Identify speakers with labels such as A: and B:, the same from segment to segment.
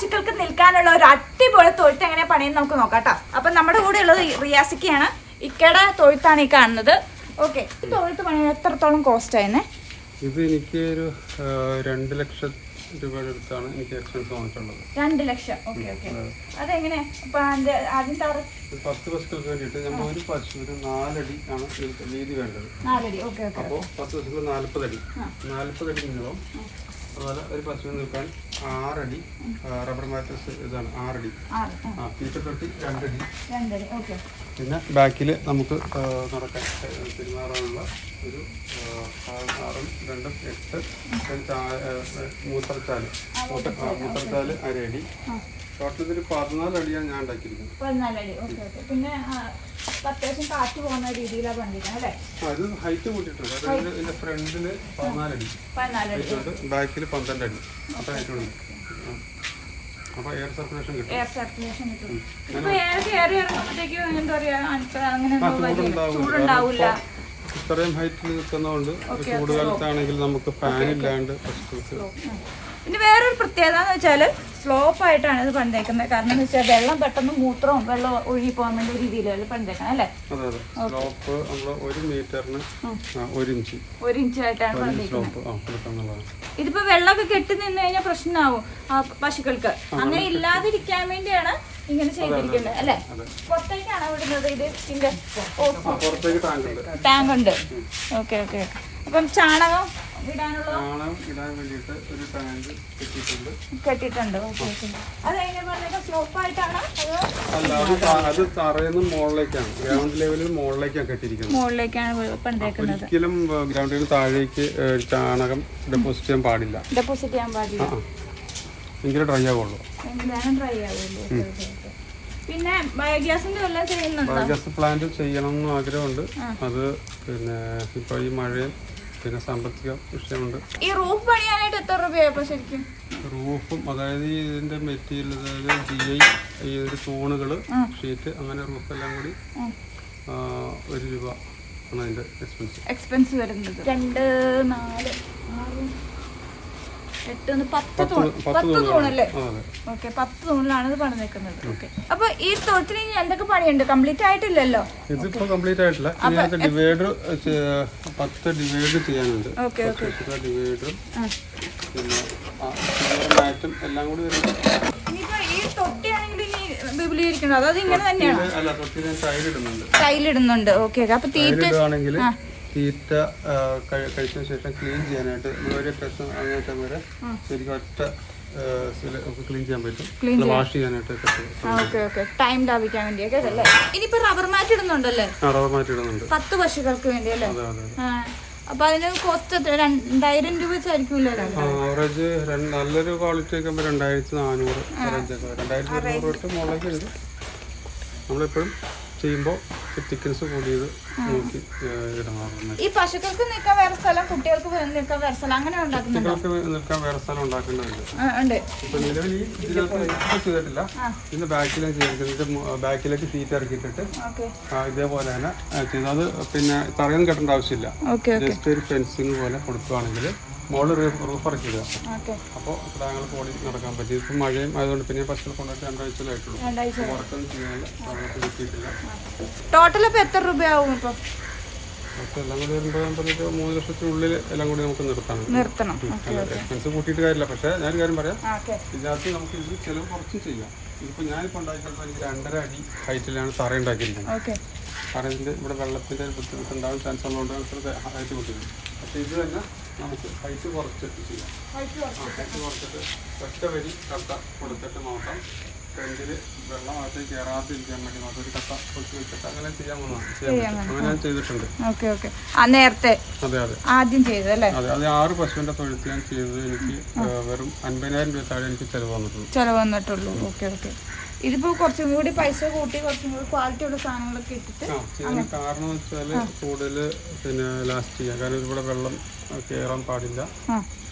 A: പശുക്കൾക്ക് നിൽക്കാനുള്ള ഒരു അടിപൊളി തൊഴുത്ത് എങ്ങനെ പണിയെന്ന് നമുക്ക് നോക്കാം കേട്ടോ. അപ്പം നമ്മുടെ കൂടെ ഉള്ളത് റിയാസിക്കയാണ്. ഇക്കയുടെ തൊഴുത്താണ് ഈ കാണുന്നത്. ഓക്കെ, ഈ തൊഴുത്ത് പണി എത്രത്തോളം കോസ്റ്റ് ആയിരുന്നേ?
B: ഇത് എനിക്ക് ഒരു 2 ലക്ഷം രൂപയുടെ അടുത്താണ് എനിക്ക് എക്സ്പെൻസ് വന്നിട്ടുള്ളത്.
A: 2 ലക്ഷം. Okay okay. അതെങ്ങനെ ആദ്യം തറ
B: 10 പശുക്കൾക്ക് വേണ്ടിയിട്ട് നമ്മൾ ഒരു പശുവിന് 4 അടി ആണ് വീതി വേണ്ടത്.
A: 4 അടി. Okay okay.
B: അപ്പോൾ 10 പശുക്കൾ 40 അടി. 40 അടി നീളം. അതുപോലെ ഒരു പശുവിന് നിൽക്കാൻ 6 അടി റബ്ബർ മാട്രസ് ഇതാണ് 6 അടി. തീറ്റത്തൊട്ടി 2 അടി. ഓക്കെ. പിന്നെ ബാക്കിൽ നമുക്ക് നടക്കാൻ പെരുമാറാനുള്ള ഒരു 6 2 8 മൂത്രച്ചാല് 1/2 അടി. ടോട്ടൽ ഇതിൽ 14 അടിയാണ് ഞാൻ ഉണ്ടാക്കിയിരിക്കുന്നത്.
A: 14 അടി. Okay okay. പിന്നെ അത്യാവശ്യം കാറ്റ് പോകുന്ന രീതിയിലാണ് പണിയിരിക്കുന്നത് അല്ലേ?
B: അത് ഹൈറ്റ് കൂട്ടിയിട്ടുണ്ട്. അതായത് ഇതിന്റെ ഫ്രണ്ടില് 14 അടി, ബാക്കിൽ 12 അടി. അത്ര ഹൈറ്റ് ഉണ്ട്. അപ്പൊ എയർ സർക്കുലേഷൻ കിട്ടും.
A: ചൂടുണ്ടാവില്ല.
B: ഇത്രയും ഹൈറ്റിൽ നിൽക്കുന്നതുകൊണ്ട് ചൂടുകാലത്താണെങ്കിൽ നമുക്ക് ഫാൻ ഇല്ലാണ്ട്.
A: പിന്നെ വേറൊരു പ്രത്യേകത എന്ന് വെച്ചാൽ സ്ലോപ്പ് ആയിട്ടാണ് ഇത് പണിതേക്കുന്നത്. കാരണം എന്ന് വെച്ചാൽ വെള്ളം പെട്ടെന്ന് മൂത്രവും വെള്ളം ഒഴുകി പോകാൻ വേണ്ടി രീതിയിലാണ് പണിതേക്കുന്നത് അല്ലേ?
B: അതെ അതെ. സ്ലോപ്പ് നമ്മൾ 1 മീറ്ററിന് 1 ഇഞ്ച്
A: 1 ഇഞ്ചായിട്ടാണ് പണിതേക്കുന്നത്. ഇതിപ്പോ വെള്ളമൊക്കെ കെട്ടി നിന്ന് കഴിഞ്ഞാൽ പ്രശ്നമാവും പശുക്കൾക്ക്. അങ്ങനെ ഇല്ലാതിരിക്കാൻ വേണ്ടിയാണ് ഇങ്ങനെ ചെയ്തിരിക്കുന്നത് അല്ലേ? പുറത്തേക്കാണ് വിടുന്നത്. ഇതിന്റെ ടാങ്ക് ഉണ്ട്. Okay okay. അപ്പം ചാണകം ഇടാൻ
B: വേണ്ടിയിട്ട് ഒരു ടാങ്ക്
A: കെട്ടിയിട്ടുണ്ട്. Okay okay. അതെങ്ങനെ പറഞ്ഞാൽ സ്ലോപ്പ് ആയിട്ടാണ്
B: അല്ല, അത് തറയുന്ന മുകളിലേക്കാണ്, ഗ്രൗണ്ട് ലെവലിൽ മുകളിലേക്കാണ് കെട്ടിയിരിക്കുന്നത്.
A: മുകളിലേക്കാണ് പണിതേക്കുന്നത്.
B: ഒരിക്കലും ഗ്രൗണ്ടിന് താഴേക്ക് ചാണകം ഡെപ്പോസിറ്റ് ചെയ്യാൻ പാടില്ല.
A: ഡെപ്പോസിറ്റ് ചെയ്യാൻ പാടില്ല.
B: എങ്കിലും ഡ്രൈ ആവുള്ളൂ.
A: ഡ്രൈ ആവുള്ളൂ. പിന്നെ ബയോഗ്യാസിന്റെ വല്ലതും ചെയ്യുന്നുണ്ടോ?
B: ബയോഗ്യാസ് പ്ലാന്റ് ചെയ്യണം എന്ന് ആഗ്രഹമുണ്ട്. അത് പിന്നെ ഇപ്പൊ ഈ മഴയും പിന്നെ സാമ്പത്തിക വിഷയമുണ്ട്.
A: ഈ റൂഫ് പണിയാനായിട്ട് എത്ര രൂപയായപ്പോ ശരിക്കും?
B: റൂഫും അതായത് ഇതിന്റെ മെറ്റീരിയൽ, അതായത് GI ഈ ഒരു തൂണുകള്, ഷീറ്റ്, അങ്ങനെ റൂഫ് എല്ലാം കൂടി 1 രൂപ ആണ് അതിന്റെ
A: എക്സ്പെൻസ് വരുന്നത്. 2 4 6 8 10 തൂണല്ലേ? ഓക്കെ, 10 തൂണിലാണ് ഇത് പണി നിൽക്കുന്നത്. ഓക്കെ. അപ്പൊ ഈ തൊഴുത്തിന് എന്തൊക്കെ പണിയുണ്ട്? കംപ്ലീറ്റ് ആയിട്ടില്ലല്ലോ.
B: ഇതിപ്പോ കംപ്ലീറ്റ് ആയിട്ടില്ല. ഡിവൈഡർ 10 ഡിവൈഡ് ചെയ്യാനുണ്ട്. ഡിവൈഡറും പിന്നെ മാറ്റും എല്ലാം കൂടി വരുന്നത്.
A: ഇനിയിപ്പോ ഈ തൊട്ടിയാണെങ്കിൽ ഇനി വിപുലീകരിക്കണോ? അതത് ഇങ്ങനെ തന്നെയാണ്?
B: അല്ല, തൊട്ടി ടൈലിടുന്നുണ്ട്.
A: ടൈലിടുന്നുണ്ട്. ഓക്കെ. അപ്പൊ തീറ്റ
B: തീറ്റ കഴിച്ചതിന് ശേഷം ക്ലീൻ ചെയ്യാനായിട്ട് ഒരു പ്രശ്നം അങ്ങനത്തെ വരെ ശരിക്കും ഒറ്റ ക്ലീൻ ചെയ്യാൻ പറ്റും. വാഷ് ചെയ്യാനായിട്ട്
A: ടൈം ലാഭിക്കാൻ വേണ്ടിയൊക്കെ അല്ലേ? ഇനിയിപ്പോ റബ്ബർ മാറ്റ് ഇടുന്നുണ്ടല്ലേ?
B: റബ്ബർ മാറ്റ് ഇടുന്നുണ്ട്
A: 10 പശുക്കൾക്ക് വേണ്ടി അല്ലേ? അപ്പൊ അതിന് കോസ്റ്റ് 2000 രൂപ വെച്ചായിരിക്കുമല്ലോ?
B: ആവറേജ് നല്ലൊരു ക്വാളിറ്റി ഒക്കെ 2400 തൊട്ട് മുകളിലേക്ക് ഉണ്ട്. നമ്മളെപ്പോഴും ചെയ്യുമ്പോൾ തിക്നെസ് കൂടിയത് നോക്കി ഇടണം.
A: ഈ പശുക്കൾക്ക് നിൽക്കാൻ വേറെ സ്ഥലം, കുട്ടികൾക്ക് നിൽക്കാൻ വേറെ സ്ഥലം, അങ്ങനെ ഉണ്ടാക്കുന്നുണ്ടോ?
B: കുട്ടികൾക്ക് നിൽക്കാൻ വേറെ സ്ഥലം ഉണ്ടാക്കേണ്ടതുണ്ട്. ഇപ്പൊ നിലവിൽ ചെയ്തിട്ടില്ല. ഇതിന്റെ ബാക്കിലേക്ക് ചെയ്തിട്ട് ബാക്കിലേക്ക് സീറ്റ് ഇറക്കിയിട്ടിട്ട് ഇതേപോലെ തന്നെ ചെയ്തു. അത് പിന്നെ തറയൊന്നും കെട്ടേണ്ട ആവശ്യമില്ല. ജസ്റ്റ് ഒരു ഫെൻസിങ് പോലെ കൊടുക്കുകയാണെങ്കിൽ മോള് റൂഫ് ഇറക്കിയിടുക. അപ്പോൾ താങ്കൾ പോളി നടക്കാൻ പറ്റി. ഇപ്പം മഴയും ആയതുകൊണ്ട് പിന്നെ പശുക്കൾ കൊണ്ടിട്ട് 2 ആഴ്ചയിലായിട്ടുള്ളൂ. പുറത്തൊന്നും ചെയ്യാനില്ല, കിട്ടിയിട്ടില്ല.
A: ടോട്ടൽ ഇപ്പം എത്ര രൂപയാവും? ഇപ്പം
B: എല്ലാം കൂടി വരുമ്പോൾ 3 ലക്ഷത്തിനുള്ളിൽ എല്ലാം കൂടി നമുക്ക് നിർത്തണം. എക്സ്പെൻസ് കൂട്ടിയിട്ട് കാര്യമില്ല. പക്ഷേ ഞാനൊരു കാര്യം പറയാം, ഇതിനകത്ത് നമുക്ക് ഇതിൽ ചിലവ് കുറച്ച് ചെയ്യാം. ഇതിപ്പോൾ ഞാനിപ്പോൾ ഉണ്ടാക്കിയപ്പോൾ എനിക്ക് 2.5 അടി ഹൈറ്റിലാണ് തറ ഉണ്ടാക്കിയിരിക്കുന്നത്. കാരണം ഇതിൻ്റെ ഇവിടെ വെള്ളത്തിൻ്റെ ബുദ്ധിമുട്ടുണ്ടാകാൻ ചാൻസ് ഉള്ളതുകൊണ്ട് ഹൈറ്റ് കൂട്ടിയത്. പക്ഷേ ഇത് തന്നെ നമുക്ക് ഹൈറ്റ് കുറച്ചിട്ട് ചെയ്യാം. ഹൈറ്റ് കുറച്ചിട്ട് ഒറ്റ വരി കട്ട കൊടുത്തിട്ട് നോക്കാം. ഫ്രണ്ടിൽ വെള്ളം അകത്തേക്ക് കയറാതിരിക്കാൻ വേണ്ടി നമുക്ക് ഒരു കട്ട പൊളിച്ച് വെച്ചിട്ട് അങ്ങനെ ചെയ്യാവുന്നതാണ്. അങ്ങനെ ഞാൻ ചെയ്തിട്ടുണ്ട്.
A: നേരത്തെ
B: അതെ അതെ
A: ആദ്യം ചെയ്തല്ലേ?
B: അതെ. അത് 6 പശുവിൻ്റെ തൊഴുത്ത് ഞാൻ ചെയ്തത് എനിക്ക് വെറും 50,000 രൂപ താഴെ എനിക്ക് ചിലവ് വന്നിട്ടുള്ളൂ. Okay okay. ഇതിപ്പോ കുറച്ചും കൂടി പൈസ കൂട്ടി കുറച്ചും കൂടി ക്വാളിറ്റി ഉള്ള സാധനങ്ങളൊക്കെ ഇട്ടിട്ട് ചെയ്യാൻ കാരണം വെച്ചാൽ കൂടുതൽ പിന്നെ ലാസ്റ്റ് ചെയ്യാം. കാരണം ഇവിടെ വെള്ളം കയറാൻ പാടില്ല.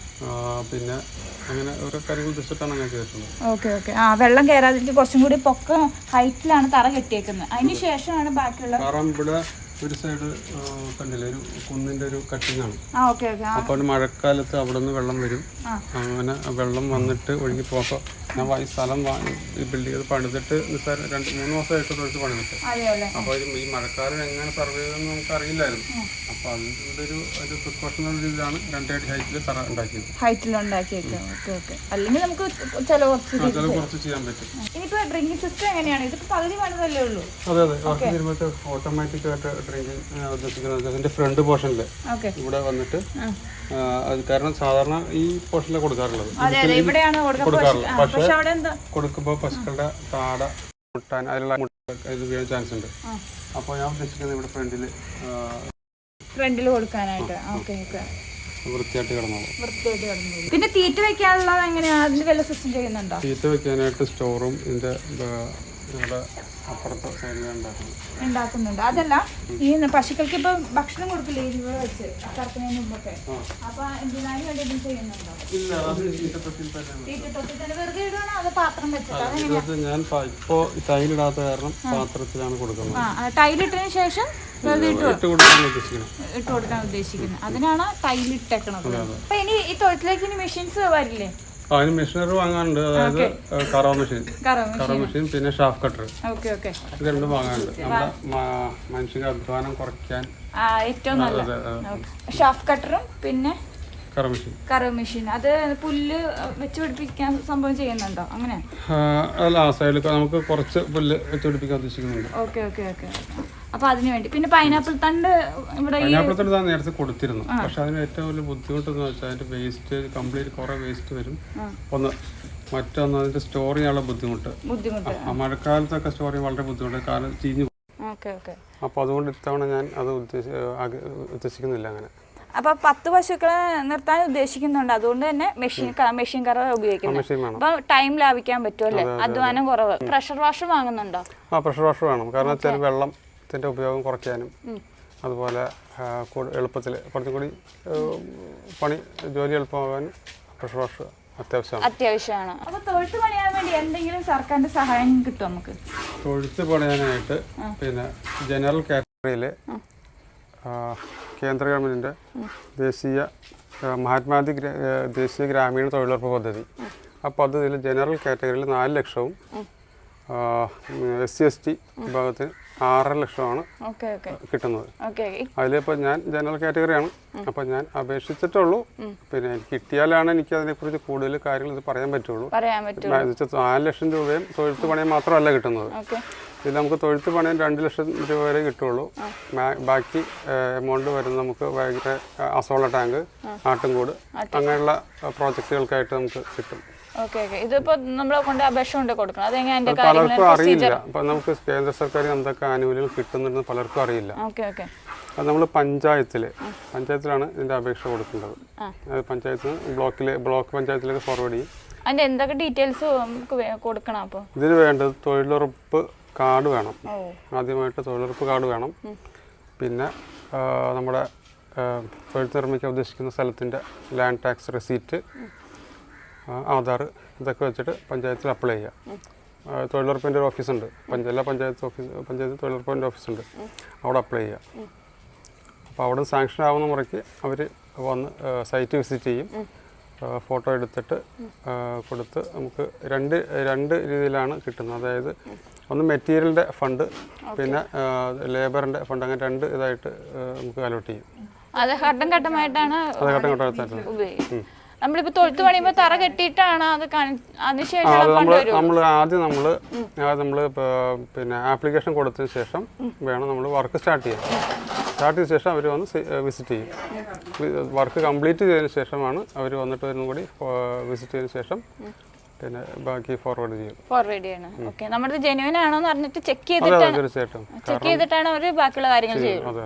B: പിന്നെ അങ്ങനെ ഓരോ കാര്യങ്ങൾ വെച്ചിട്ടാണ് ഞാൻ ചെയ്തിട്ടുള്ളത്.
A: ഓക്കെ. വെള്ളം കയറാതിരിക്കും കുറച്ചും കൂടി പൊക്കം ഹൈറ്റിലാണ് തറ കെട്ടിയേക്കുന്നത്. അതിന് ശേഷമാണ് ബാക്കിയുള്ള.
B: കാരണം ഇവിടെ ഒരു സൈഡ് കണ്ടില്ലേ, ഒരു കുന്നിന്റെ ഒരു കട്ടിങ് ആണ്.
A: അപ്പോൾ
B: മഴക്കാലത്ത് അവിടെ നിന്ന് വെള്ളം വരും. അങ്ങനെ വെള്ളം വന്നിട്ട് ഒഴുകി പോകുമ്പോൾ ഞാൻ ഈ സ്ഥലം ഈ ബിൽഡിംഗ് പണിതിട്ട് നിസ്സാരം 2-3 മാസമായിട്ട് തൊഴിൽ പണിതിട്ട്. അപ്പോൾ ഈ മഴക്കാലം എങ്ങനെ സർവേ ചെയ്തെന്ന് നമുക്ക് അറിയില്ലായിരുന്നു. അപ്പോൾ അതിൻ്റെ ഒരു പ്രിക്കോഷണൽ രീതിയിലാണ് 2 അടി ഹൈറ്റിൽ
A: അല്ലെങ്കിൽ നമുക്ക് ചിലവ്
B: കുറച്ച് ചെയ്യാൻ പറ്റും.
A: ഇനിയിപ്പോ ഡ്രിങ്കിങ് സിസ്റ്റം എങ്ങനെയാണ്? ഇതിപ്പോ പകുതി പണിതല്ലേ ഉള്ളൂ.
B: അതെ വർക്ക് ചെയ്യുമ്പോൾ ഓട്ടോമാറ്റിക് ആയിട്ട് ഡ്രിങ്കിങ് ഉദ്ദേശിക്കുന്നത് അതിന്റെ ഫ്രണ്ട് പോർഷനിൽ ഇവിടെ വന്നിട്ട് അത് കാരണം സാധാരണ ഈ പോർഷനിലാണ് കൊടുക്കാറുള്ളത്. പക്ഷേ കൊടുക്കുമ്പോൾ പശുക്കളുടെ താട മുട്ടാൻ അതിലുള്ള ഇത് വീഴാൻ ചാൻസ് ഉണ്ട്. അപ്പോൾ ഞാൻ ഉദ്ദേശിക്കുന്നത് ഇവിടെ ഫ്രണ്ടിൽ
A: കൊടുക്കാനായിട്ട്
B: വൃത്തിയായിട്ട് കിടന്നോളൂ.
A: പിന്നെ തീറ്റ വെക്കാനുള്ളത് എങ്ങനെയാണ്? അതിന് വല്ല സിസ്റ്റം ചെയ്യുന്നുണ്ടോ?
B: തീറ്റ വെക്കാനായിട്ട് സ്റ്റോറും ഇതിന്റെ അപ്പുറത്തെ സൈഡിലാണ്
A: ഉണ്ടാക്കുന്നുണ്ട്. അതല്ല, ഈ പശുക്കൾക്ക് ഇപ്പൊ ഭക്ഷണം കൊടുക്കില്ലേ ഇവിടെ വെച്ച് കറക്കുന്നതിന് മുമ്പൊക്കെ, അപ്പൊ എന്തിനാലും വേണ്ടി എന്തും ചെയ്യുന്നുണ്ടോ? തീറ്റത്തൊട്ടിൽ തന്നെ വെറുതെ ഇടുവാണോ അത് പാത്രം വെച്ചിട്ട്?
B: ഞാൻ ഇപ്പോ ടൈലിടാത്ത കാരണം പാത്രത്തിലാണ് കൊടുക്കുന്നത്.
A: ടൈലിട്ടതിന് ശേഷം ഇട്ട് കൊടുക്കാൻ ഉദ്ദേശിക്കുന്നത്, അതിനാണ് ടൈലിട്ടേക്കണത്. അപ്പൊ ഇനി ഈ തൊഴുത്തിലേക്ക് ഇനി മെഷീൻസ് വരില്ലേ?
B: അതിന് മെഷീനറി വാങ്ങാനുണ്ട്. അതായത് കറവ മെഷീൻ പിന്നെ ഷാഫ് കട്ടർ, ഇത് രണ്ടും വാങ്ങാനുണ്ട്. നമ്മുടെ മനുഷ്യന്റെ അധ്വാനം കുറയ്ക്കാൻ
A: ഏറ്റവും നല്ലത് ഷാഫ് കട്ടറും പിന്നെ കറവ് മെഷീൻ. അത് പുല്ല് വെച്ച് പിടിപ്പിക്കാൻ സംഭവം ചെയ്യുന്നുണ്ടോ? അങ്ങനെ
B: അല്ല, ആ സൈഡിൽ നമുക്ക് കുറച്ച് പുല്ല് വെച്ച് പിടിപ്പിക്കാൻ ഉദ്ദേശിക്കുന്നുണ്ട്.
A: ഓക്കെ. അപ്പൊ അതിന് വേണ്ടി പിന്നെ പൈനാപ്പിൾ തണ്ട് ഇവിടെ
B: നേരത്തെ കൊടുത്തിരുന്നു. പക്ഷെ അതിന് ഏറ്റവും വലിയ ബുദ്ധിമുട്ടെന്ന് വെച്ചാൽ അതിന്റെ വേസ്റ്റ് കംപ്ലീറ്റ് കുറെ വേസ്റ്റ് വരും. ഒന്ന് മറ്റൊന്ന് അതിന്റെ സ്റ്റോർ ചെയ്യാനുള്ള ബുദ്ധിമുട്ട്. മഴക്കാലത്തൊക്കെ സ്റ്റോർ ചെയ്യാൻ വളരെ ബുദ്ധിമുട്ട്, കാരണം ചീഞ്ഞു. അപ്പൊ അതുകൊണ്ട് ഇത്തവണ ഞാൻ അത് ഉദ്ദേശിക്കുന്നില്ല അങ്ങനെ.
A: അപ്പൊ 10 പശുക്കളെ നിർത്താൻ ഉദ്ദേശിക്കുന്നുണ്ട്. അതുകൊണ്ട് തന്നെ മെഷീൻ കറവ ഉപയോഗിക്കുന്നത്. അപ്പൊ ടൈം ലാഭിക്കാൻ പറ്റുമല്ലേ? അധ്വാനം കുറവ്. പ്രഷർ വാഷർ വാങ്ങുന്നുണ്ടോ?
B: പ്രഷർ വാഷർ വേണം, കാരണം വെച്ചാൽ വെള്ളത്തിന്റെ ഉപയോഗം കുറയ്ക്കാനും അതുപോലെ എളുപ്പത്തിൽ കുറച്ചും കൂടി ജോലി എളുപ്പമാകാനും പ്രഷർ വാഷർ
A: അത്യാവശ്യമാണ്. അപ്പൊ തൊഴുത്ത് പണിയാൻ വേണ്ടി എന്തെങ്കിലും സർക്കാരിന്റെ സഹായം കിട്ടും നമുക്ക്?
B: തൊഴുത്ത് പണിയാനായിട്ട് പിന്നെ ജനറൽ കാറ്റഗറിയില് കേന്ദ്ര ഗവൺമെന്റിന്റെ മഹാത്മാഗാന്ധി ദേശീയ ഗ്രാമീണ തൊഴിലുറപ്പ് പദ്ധതി, ആ പദ്ധതിയിൽ ജനറൽ കാറ്റഗറിയിൽ 4 ലക്ഷവും SC/ST വിഭാഗത്തിന് 6.5 ലക്ഷമാണ് കിട്ടുന്നത്. അതിലിപ്പോൾ ഞാൻ ജനറൽ കാറ്റഗറിയാണ്. അപ്പോൾ ഞാൻ അപേക്ഷിച്ചിട്ടുള്ളൂ. പിന്നെ എനിക്ക് കിട്ടിയാലാണ് എനിക്ക് അതിനെക്കുറിച്ച് കൂടുതൽ കാര്യങ്ങൾ ഇത് പറയാൻ പറ്റുള്ളൂ. 4 ലക്ഷം രൂപയും തൊഴുത്ത് പണിയും മാത്രമല്ല കിട്ടുന്നത്. ഇതിൽ നമുക്ക് തൊഴുത്ത് പണിയും 2 ലക്ഷം രൂപ വരെ കിട്ടുള്ളൂ. ബാക്കി എമൗണ്ട് വരുന്നത് നമുക്ക് ഭയങ്കര അസോള ടാങ്ക്, ആട്ടുംകൂട് അങ്ങനെയുള്ള പ്രോജക്റ്റുകൾക്കായിട്ട് നമുക്ക് കിട്ടും. പലർക്കും അറിയില്ല. അപ്പൊ നമുക്ക് കേന്ദ്ര സർക്കാർ എന്തൊക്കെ ആനുകൂല്യങ്ങൾ കിട്ടുന്നുണ്ടെന്ന് പലർക്കും അറിയില്ല. അത് നമ്മൾ പഞ്ചായത്തിലാണ് ഇതിന്റെ അപേക്ഷ കൊടുക്കേണ്ടത്. അത് പഞ്ചായത്തിന് ബ്ലോക്ക് പഞ്ചായത്തിലേക്ക് ഫോർവേഡ് ചെയ്യും.
A: എന്തൊക്കെ ഡീറ്റെയിൽസ് കൊടുക്കണം? അപ്പോൾ
B: ഇതിന് വേണ്ടത് തൊഴിലുറപ്പ് കാർഡ് വേണം. ആദ്യമായിട്ട് തൊഴിലുറപ്പ് കാർഡ് വേണം. പിന്നെ നമ്മുടെ തൊഴിൽ നിർമ്മിക്കാൻ ഉദ്ദേശിക്കുന്ന സ്ഥലത്തിന്റെ ലാൻഡ് ടാക്സ് റെസീറ്റ്, ആധാർ, ഇതൊക്കെ വെച്ചിട്ട് പഞ്ചായത്തിൽ അപ്ലൈ ചെയ്യാം. തൊഴിലുറപ്പിൻ്റെ ഒരു ഓഫീസുണ്ട്, എല്ലാ പഞ്ചായത്ത് തൊഴിലുറപ്പിൻ്റെ ഓഫീസുണ്ട്, അവിടെ അപ്ലൈ ചെയ്യാം. അപ്പോൾ അവിടെ സാങ്ഷൻ ആവുന്ന മുറയ്ക്ക് അവർ വന്ന് സൈറ്റ് വിസിറ്റ് ചെയ്യും. ഫോട്ടോ എടുത്തിട്ട് കൊടുത്ത് നമുക്ക് രണ്ട് രീതിയിലാണ് കിട്ടുന്നത്. അതായത് ഒന്ന് മെറ്റീരിയലിൻ്റെ ഫണ്ട്, പിന്നെ ലേബറിൻ്റെ ഫണ്ട്, അങ്ങനെ 2 ഇതായിട്ട് നമുക്ക് അലോട്ട് ചെയ്യും.
A: അത് ഘട്ടം ഘട്ടമായിട്ടാണ് ഉപയോഗിക്കുന്നത്. നമ്മളിപ്പോ തൊഴുത്ത് പണിയുമ്പോൾ തറ കെട്ടിയിട്ടാണ് അത്
B: നമ്മള് പിന്നെ ആപ്ലിക്കേഷൻ കൊടുത്തതിന് ശേഷം വേണം നമ്മൾ വർക്ക് സ്റ്റാർട്ട് ചെയ്യാൻ. സ്റ്റാർട്ട് ചെയ്ത ശേഷം അവർ വന്ന് വിസിറ്റ് ചെയ്യും. വർക്ക് കംപ്ലീറ്റ് ചെയ്തതിന് ശേഷമാണ് അവർ വന്നിട്ട് വരുന്ന കൂടി വിസിറ്റ് ചെയ്തതിന് ശേഷം പിന്നെ ബാക്കി ഫോർവേഡ് ചെയ്യണം.
A: നമ്മുടെ ജെന്യുവൻ ആണോ എന്ന് അറിഞ്ഞിട്ട് ചെക്ക് ചെയ്തിട്ടാണ് അവർ ബാക്കിയുള്ള കാര്യങ്ങൾ ചെയ്യുന്നത്.